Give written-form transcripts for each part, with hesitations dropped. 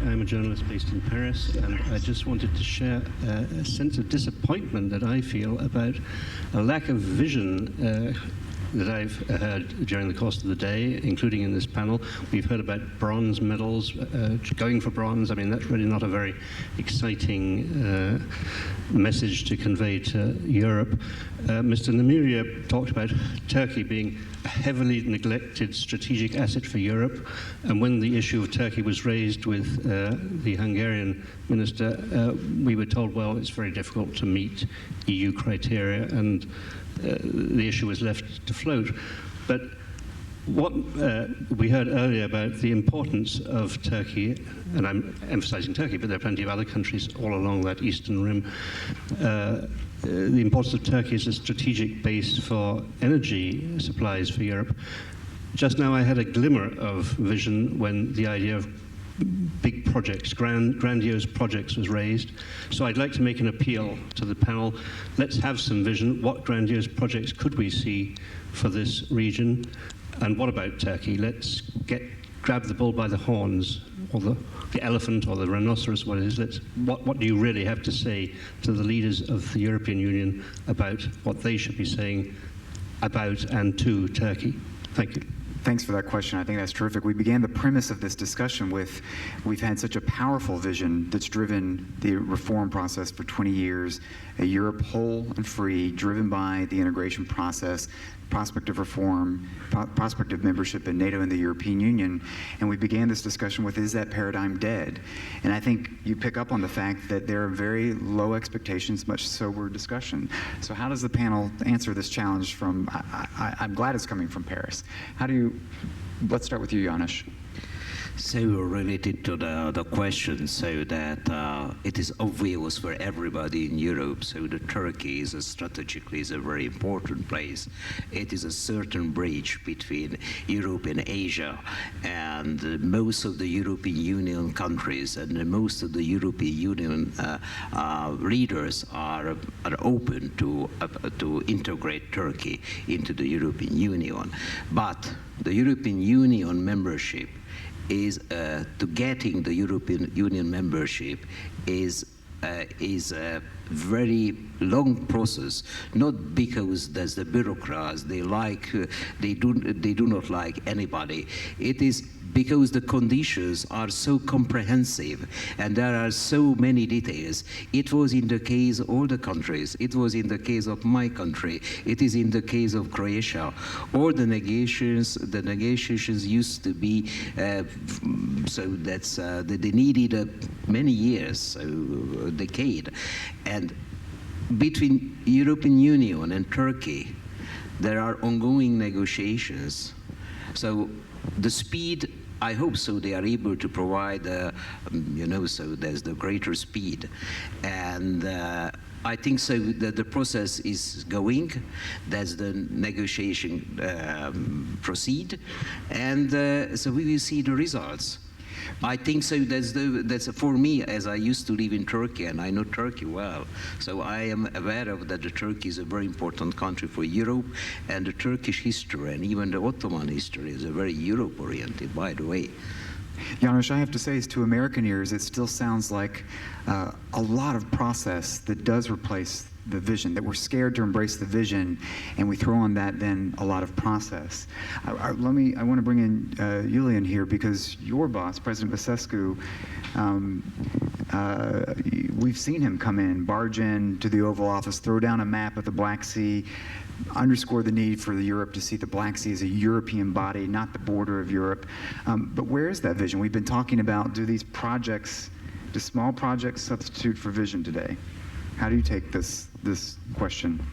I'm a journalist based in Paris, and I just wanted to share a sense of disappointment that I feel about a lack of vision that I've heard during the course of the day, including in this panel. We've heard about bronze medals, going for bronze. I mean, that's really not a very exciting message to convey to Europe. Mr. Nemyria talked about Turkey being a heavily neglected strategic asset for Europe, and when the issue of Turkey was raised with the Hungarian minister, we were told, well, it's very difficult to meet EU criteria, and the issue was left to float. But what we heard earlier about the importance of Turkey, and I'm emphasizing Turkey, but there are plenty of other countries all along that eastern rim, the importance of Turkey as a strategic base for energy supplies for Europe. Just now I had a glimmer of vision when the idea of big projects, grandiose projects was raised. So I'd like to make an appeal to the panel. Let's have some vision. What grandiose projects could we see for this region? And what about Turkey? Let's grab the bull by the horns, or the elephant, or the rhinoceros, what it is. What do you really have to say to the leaders of the European Union about what they should be saying about and to Turkey? Thank you. Thanks for that question. I think that's terrific. We began the premise of this discussion with, we've had such a powerful vision that's driven the reform process for 20 years, a Europe whole and free, driven by the integration process, prospect of reform, prospect of membership in NATO and the European Union, and we began this discussion with, is that paradigm dead? And I think you pick up on the fact that there are very low expectations, much sober discussion. So how does the panel answer this challenge from, I'm glad it's coming from Paris. How do you, let's start with you, Janos. So related to the question, so that it is obvious for everybody in Europe, so that Turkey is strategically a very important place. It is a certain bridge between Europe and Asia, and most of the European Union countries and most of the European Union leaders are open to integrate Turkey into the European Union. But the European Union membership is to getting the European Union membership is a very long process, not because there's the bureaucrats, they do not like anybody. It is because the conditions are so comprehensive and there are so many details. It was in the case of all the countries. It was in the case of my country. It is in the case of Croatia. All the negotiations used to be, so that's, they needed many years, so a decade. And between European Union and Turkey, there are ongoing negotiations. So the speed, I hope so, they are able to provide, you know, so there's the greater speed. And I think so that the process is going, that's the negotiation proceed, and so we will see the results. I think so that's for me, as I used to live in Turkey and I know Turkey well, so I am aware of that Turkey is a very important country for Europe, and the Turkish history and even the Ottoman history is a very Europe oriented, by the way. Janos, I have to say, to American ears, it still sounds like a lot of process that does replace the vision, that we're scared to embrace the vision, and we throw on that then a lot of process. I want to bring in Iulian here, because your boss, President Basescu, we've seen him come in, barge in to the Oval Office, throw down a map of the Black Sea, underscore the need for Europe to see the Black Sea as a European body, not the border of Europe. But where is that vision? We've been talking about, do these projects, do small projects substitute for vision today? How do you take this question?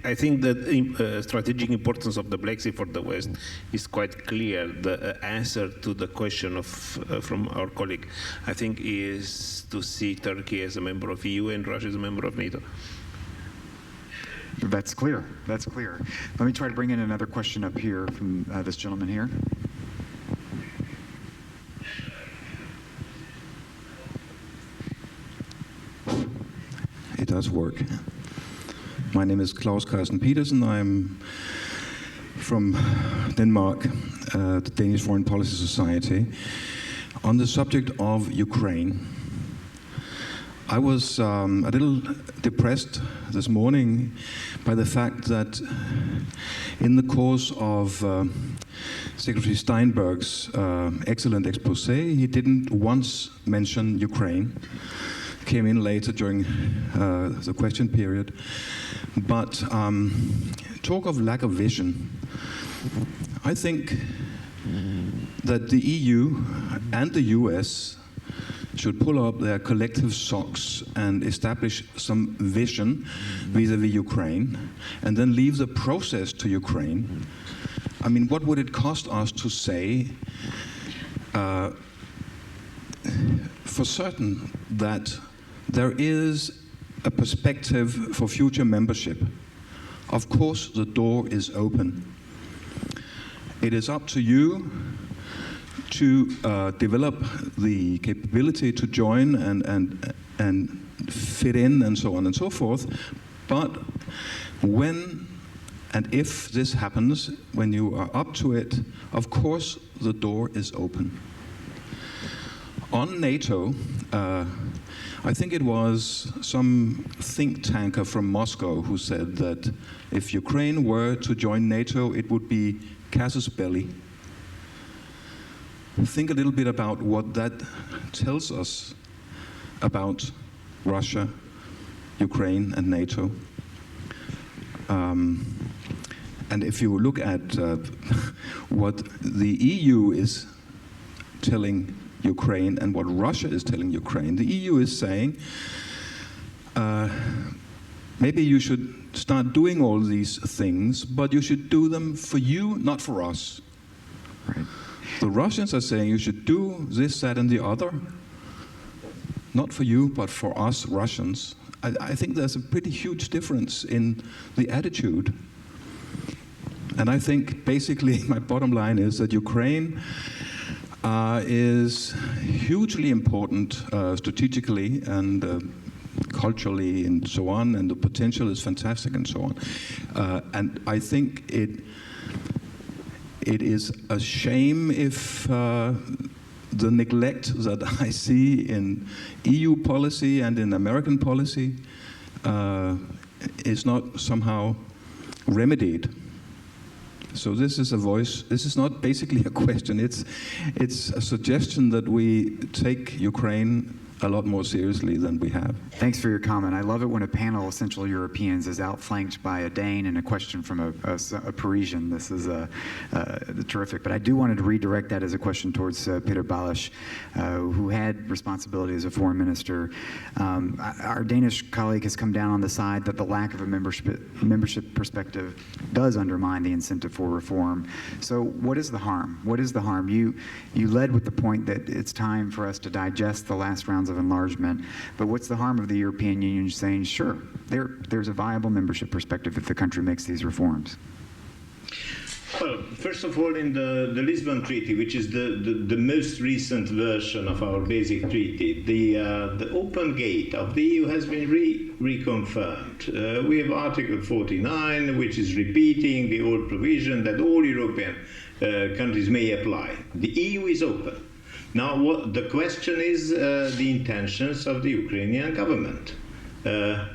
I think that the strategic importance of the Black Sea for the West is quite clear. The answer to the question of from our colleague, I think, is to see Turkey as a member of EU and Russia as a member of NATO. That's clear. That's clear. Let me try to bring in another question up here from this gentleman here. It does work. My name is Claus Carsten Petersen. I'm from Denmark, the Danish Foreign Policy Society. On the subject of Ukraine, I was a little depressed this morning by the fact that in the course of Secretary Steinberg's excellent expose, he didn't once mention Ukraine. Came in later during the question period. But talk of lack of vision. I think that the EU and the US should pull up their collective socks and establish some vision vis-à-vis Ukraine, and then leave the process to Ukraine. I mean, what would it cost us to say for certain that there is a perspective for future membership? Of course, the door is open. It is up to you to develop the capability to join and fit in and so on and so forth. But when and if this happens, when you are up to it, of course the door is open. On NATO, I think it was some think tanker from Moscow who said that if Ukraine were to join NATO, it would be casus belli. Think a little bit about what that tells us about Russia, Ukraine, and NATO. And if you look at what the EU is telling Ukraine and what Russia is telling Ukraine, the EU is saying, maybe you should start doing all these things, but you should do them for you, not for us. Right. The Russians are saying you should do this, that, and the other, not for you, but for us Russians. I think there's a pretty huge difference in the attitude. And I think basically my bottom line is that Ukraine is hugely important strategically and culturally and so on, and the potential is fantastic and so on. And I think it is a shame if the neglect that I see in EU policy and in American policy is not somehow remedied. So this is a voice, this is not basically a question, it's a suggestion that we take Ukraine a lot more seriously than we have. Thanks for your comment. I love it when a panel of Central Europeans is outflanked by a Dane and a question from a Parisian. This is terrific. But I do want to redirect that as a question towards Peter Balazs, who had responsibility as a foreign minister. Our Danish colleague has come down on the side that the lack of a membership perspective does undermine the incentive for reform. So what is the harm? What is the harm? You led with the point that it's time for us to digest the last rounds of enlargement, but what's the harm of the European Union saying, sure, there's a viable membership perspective if the country makes these reforms? Well, first of all, in the Lisbon Treaty, which is the most recent version of our basic treaty, the open gate of the EU has been reconfirmed. We have Article 49, which is repeating the old provision that all European countries may apply. The EU is open. Now, the question is the intentions of the Ukrainian government.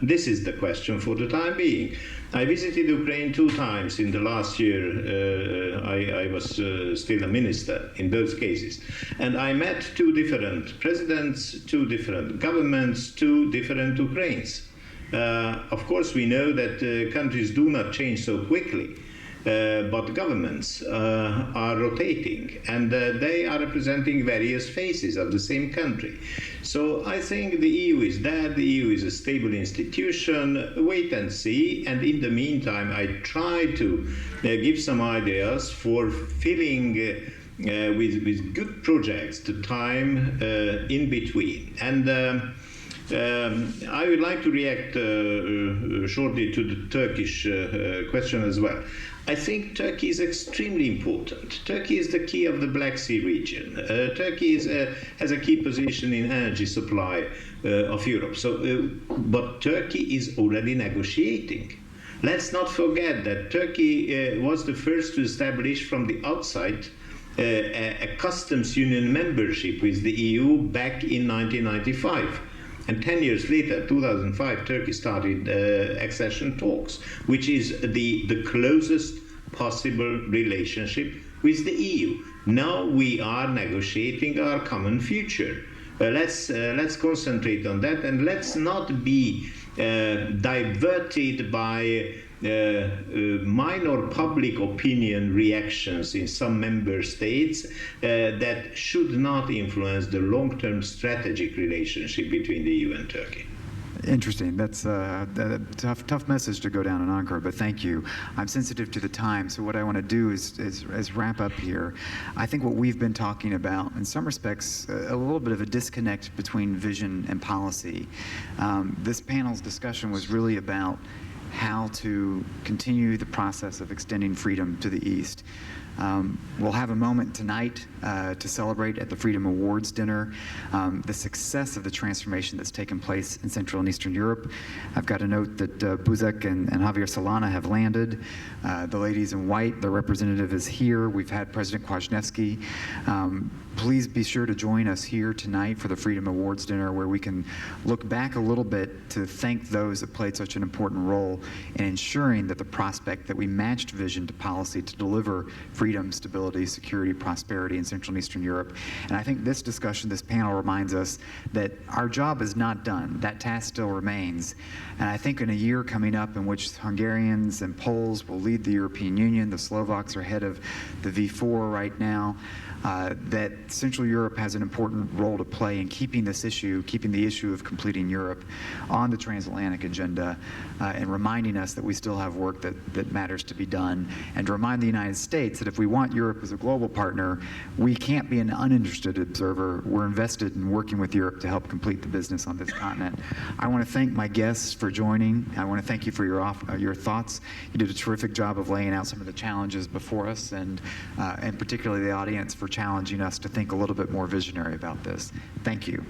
This is the question for the time being. I visited Ukraine 2 times in the last year. I was still a minister in both cases. And I met 2 different presidents, 2 different governments, 2 different Ukraines. Of course, we know that countries do not change so quickly. But governments are rotating, and they are representing various faces of the same country. So I think the EU is dead, the EU is a stable institution, wait and see, and in the meantime I try to give some ideas for filling with good projects the time in between. And I would like to react shortly to the Turkish question as well. I think Turkey is extremely important. Turkey is the key of the Black Sea region. Turkey has a key position in energy supply of Europe. So, but Turkey is already negotiating. Let's not forget that Turkey was the first to establish from the outside a customs union membership with the EU back in 1995. And 10 years later, 2005, Turkey started accession talks, which is the closest possible relationship with the EU. Now we are negotiating our common future. Let's concentrate on that, and let's not be diverted by minor public opinion reactions in some member states that should not influence the long-term strategic relationship between the EU and Turkey. Interesting. That's a tough message to go down in Ankara, but thank you. I'm sensitive to the time, so what I want to do is wrap up here. I think what we've been talking about, in some respects, a little bit of a disconnect between vision and policy. This panel's discussion was really about how to continue the process of extending freedom to the East. We'll have a moment tonight to celebrate at the Freedom Awards dinner the success of the transformation that's taken place in Central and Eastern Europe. I've got a note that Buzek and Javier Solana have landed. The ladies in white, their representative is here. We've had President Kwasniewski. Please be sure to join us here tonight for the Freedom Awards dinner, where we can look back a little bit to thank those that played such an important role in ensuring that the prospect that we matched vision to policy to deliver freedom, stability, security, prosperity in Central and Eastern Europe. And I think this discussion, this panel reminds us that our job is not done. That task still remains. And I think in a year coming up in which Hungarians and Poles will lead the European Union, the Slovaks are head of the V4 right now, that Central Europe has an important role to play in keeping this issue, keeping the issue of completing Europe on the transatlantic agenda, and reminding us that we still have work that matters to be done, and to remind the United States that if we want Europe as a global partner, we can't be an uninterested observer. We're invested in working with Europe to help complete the business on this continent. I want to thank my guests for joining. I want to thank you for your thoughts. You did a terrific job of laying out some of the challenges before us, and particularly the audience for challenging us to think a little bit more visionary about this. Thank you.